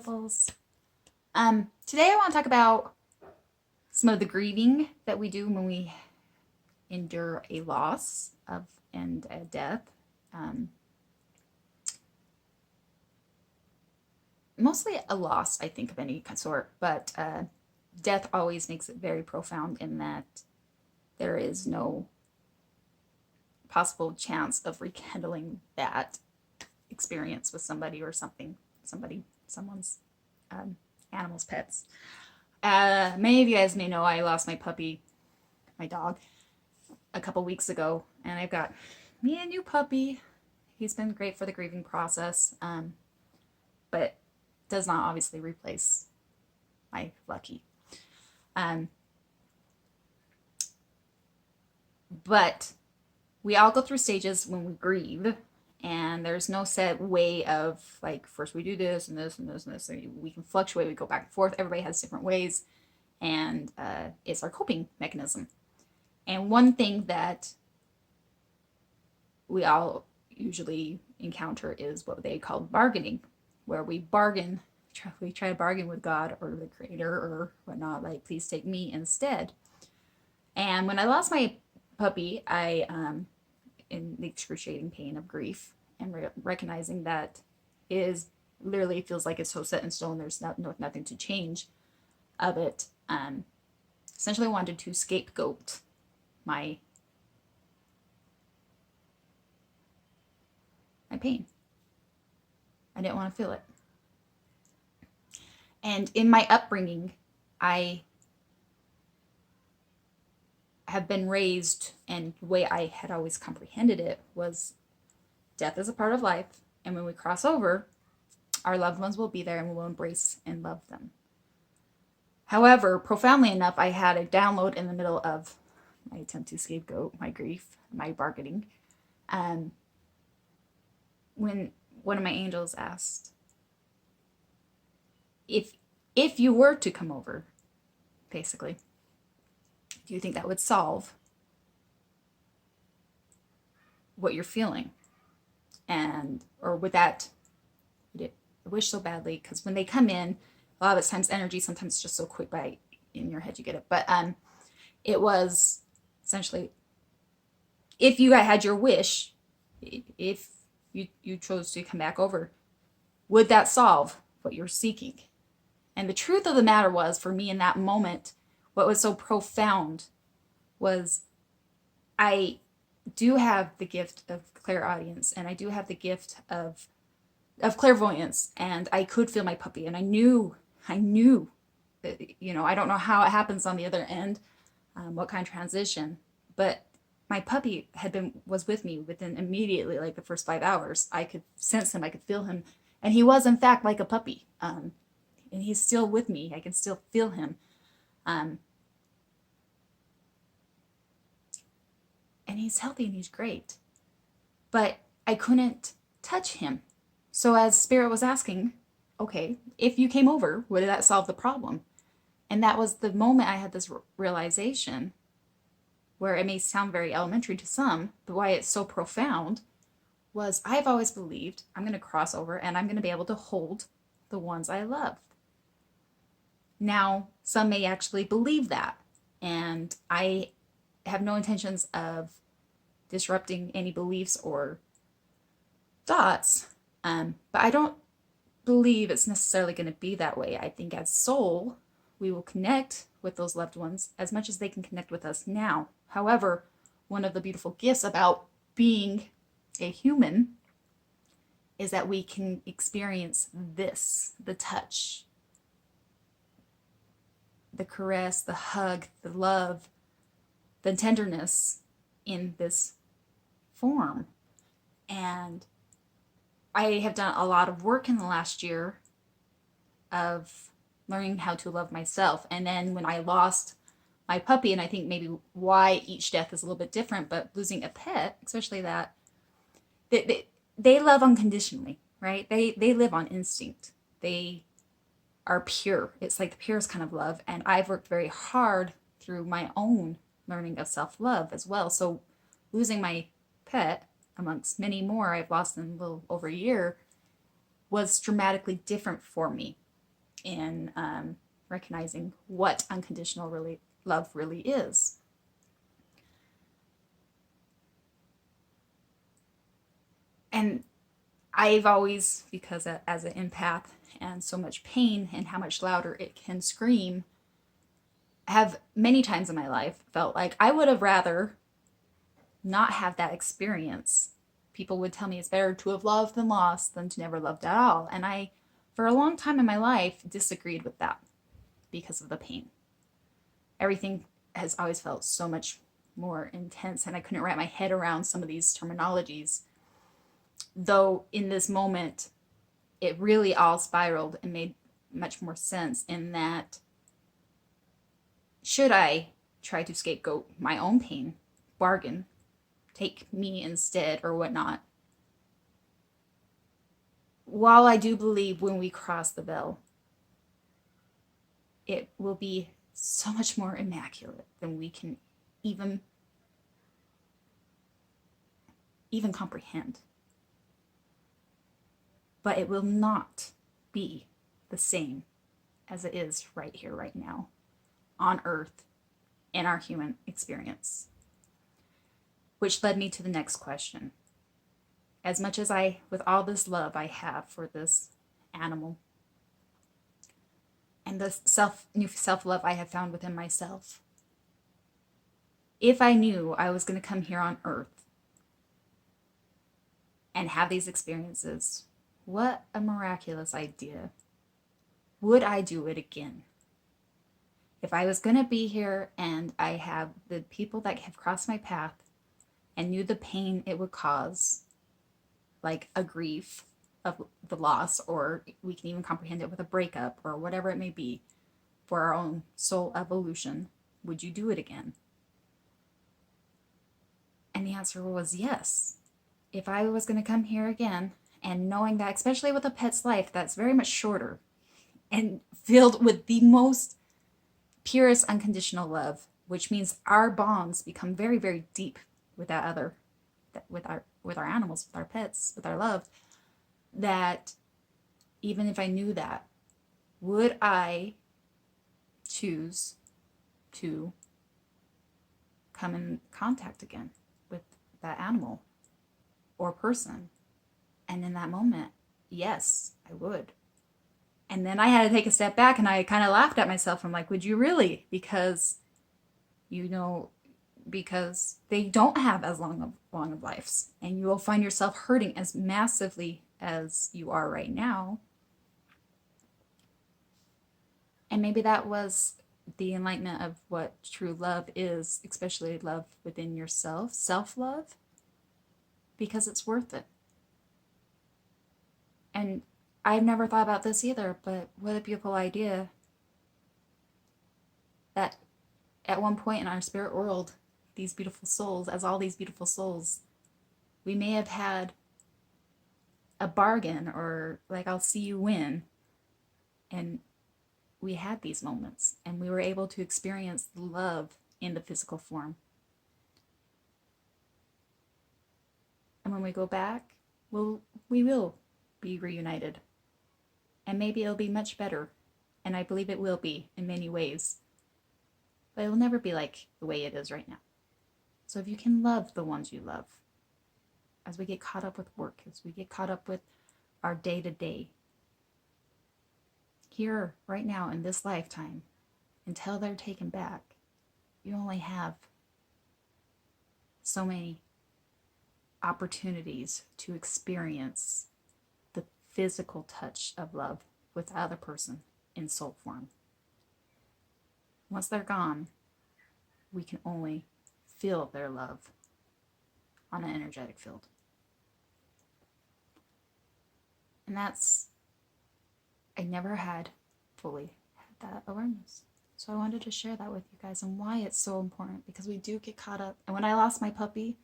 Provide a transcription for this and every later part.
beautifuls. Today I want to talk about some of the grieving that we do when we endure a loss and a death. Mostly a loss, I think, of any sort, but death always makes it very profound in that there is no possible chance of rekindling that experience with somebody or something, someone's animals, pets. Many of you guys may know I lost my puppy, my dog, a couple weeks ago, and I've got me a new puppy. He's been great for the grieving process, but does not obviously replace my Lucky. But we all go through stages when we grieve, and there's no set way of like, first we do this and this and this and this. So we can fluctuate, we go back and forth. Everybody has different ways, and it's our coping mechanism. And one thing that we all usually encounter is what they call bargaining, where we try to bargain with God or the creator or whatnot, like, please take me instead. And when I lost my puppy, I, in the excruciating pain of grief and recognizing that is literally feels like it's so set in stone, there's nothing to change of it, essentially wanted to scapegoat my pain. I didn't want to feel it. And in my upbringing, I have been raised, and the way I had always comprehended it was death is a part of life, and when we cross over, our loved ones will be there and we will embrace and love them. However, profoundly enough, I had a download in the middle of my attempt to scapegoat my grief, my bargaining, when one of my angels asked, if you were to come over, basically, do you think that would solve what you're feeling? Or would that, I wish so badly, because when they come in, a lot of it's times energy, sometimes it's just so quick in your head you get it. But it was essentially, if you had your wish, if you chose to come back over, would that solve what you're seeking? And the truth of the matter was, for me in that moment, what was so profound was I do have the gift of clairaudience, and I do have the gift of clairvoyance, and I could feel my puppy, and I knew that, I don't know how it happens on the other end, what kind of transition, but my puppy was with me within immediately, like the first 5 hours. I could sense him, I could feel him, and he was in fact like a puppy, and he's still with me. I can still feel him. And he's healthy and he's great. But I couldn't touch him. So as Spirit was asking, okay, if you came over, would that solve the problem? And that was the moment I had this realization, where it may sound very elementary to some, but why it's so profound was I've always believed I'm going to cross over and I'm going to be able to hold the ones I love. Now, some may actually believe that, and I have no intentions of disrupting any beliefs or thoughts, but I don't believe it's necessarily going to be that way. I think as soul, we will connect with those loved ones as much as they can connect with us now. However, one of the beautiful gifts about being a human is that we can experience this, the touch, the caress, the hug, the love, the tenderness in this form. And I have done a lot of work in the last year of learning how to love myself. And then when I lost my puppy, and I think maybe why each death is a little bit different, but losing a pet, especially that, they love unconditionally, right? They live on instinct. They are pure. It's like the purest kind of love. And I've worked very hard through my own learning of self-love as well. So losing my pet, amongst many more I've lost in a little over a year, was dramatically different for me. in recognizing what unconditional love really is. And I've always, because as an empath and so much pain and how much louder it can scream, have many times in my life felt like I would have rather not have that experience. People would tell me it's better to have loved than lost than to never loved at all. And I, for a long time in my life, disagreed with that because of the pain. Everything has always felt so much more intense, and I couldn't wrap my head around some of these terminologies. Though in this moment, it really all spiraled and made much more sense in that should I try to scapegoat my own pain, bargain, take me instead, or whatnot? While I do believe when we cross the veil, it will be so much more immaculate than we can even comprehend. But it will not be the same as it is right here, right now, on Earth, in our human experience. Which led me to the next question. As much as with all this love I have for this animal, and the new self-love I have found within myself, if I knew I was going to come here on Earth and have these experiences, what a miraculous idea. Would I do it again? If I was going to be here and I have the people that have crossed my path and knew the pain it would cause, like a grief of the loss, or we can even comprehend it with a breakup or whatever it may be, for our own soul evolution, would you do it again? And the answer was yes. If I was going to come here again, and knowing that, especially with a pet's life that's very much shorter and filled with the most purest unconditional love, which means our bonds become very, very deep with with our animals, with our pets, with our love, that even if I knew that, would I choose to come in contact again with that animal or person? And in that moment, yes, I would. And then I had to take a step back and I kind of laughed at myself. I'm like, would you really? Because, because they don't have as long of lives. And you will find yourself hurting as massively as you are right now. And maybe that was the enlightenment of what true love is, especially love within yourself, self-love, because it's worth it. And I've never thought about this either, but what a beautiful idea that at one point in our spirit world, these beautiful souls, as all these beautiful souls, we may have had a bargain, or like, I'll see you win. And we had these moments and we were able to experience love in the physical form. And when we go back, we will be reunited. And maybe it'll be much better. And I believe it will be in many ways. But it will never be like the way it is right now. So if you can love the ones you love, as we get caught up with work, as we get caught up with our day-to-day, here, right now, in this lifetime, until they're taken back, you only have so many opportunities to experience the physical touch of love with the other person in soul form. Once they're gone, we can only feel their love on an energetic field. And I never had fully had that awareness. So I wanted to share that with you guys and why it's so important, because we do get caught up. And when I lost my puppy,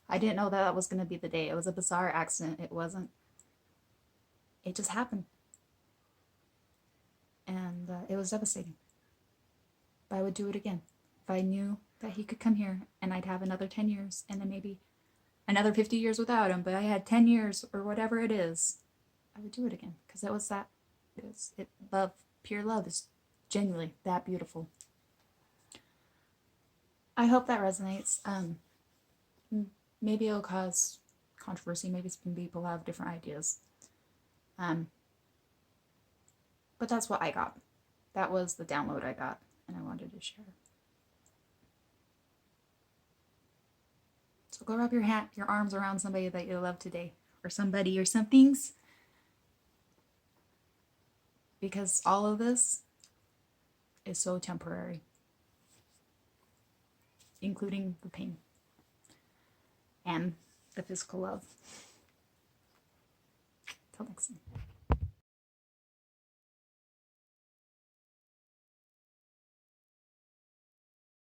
I didn't know that was going to be the day. It was a bizarre accident. It just happened. And it was devastating. But I would do it again. If I knew that he could come here and I'd have another 10 years and then maybe another 50 years without him, but I had 10 years or whatever it is, I would do it again, because that was that. Love, pure love is genuinely that beautiful. I hope that resonates. Maybe it'll cause controversy. Maybe some people have different ideas. But that's what I got. That was the download I got, and I wanted to share. So go rub your arms around somebody that you love today, or somebody or some things, because all of this is so temporary, including the pain and the physical love. Till next time.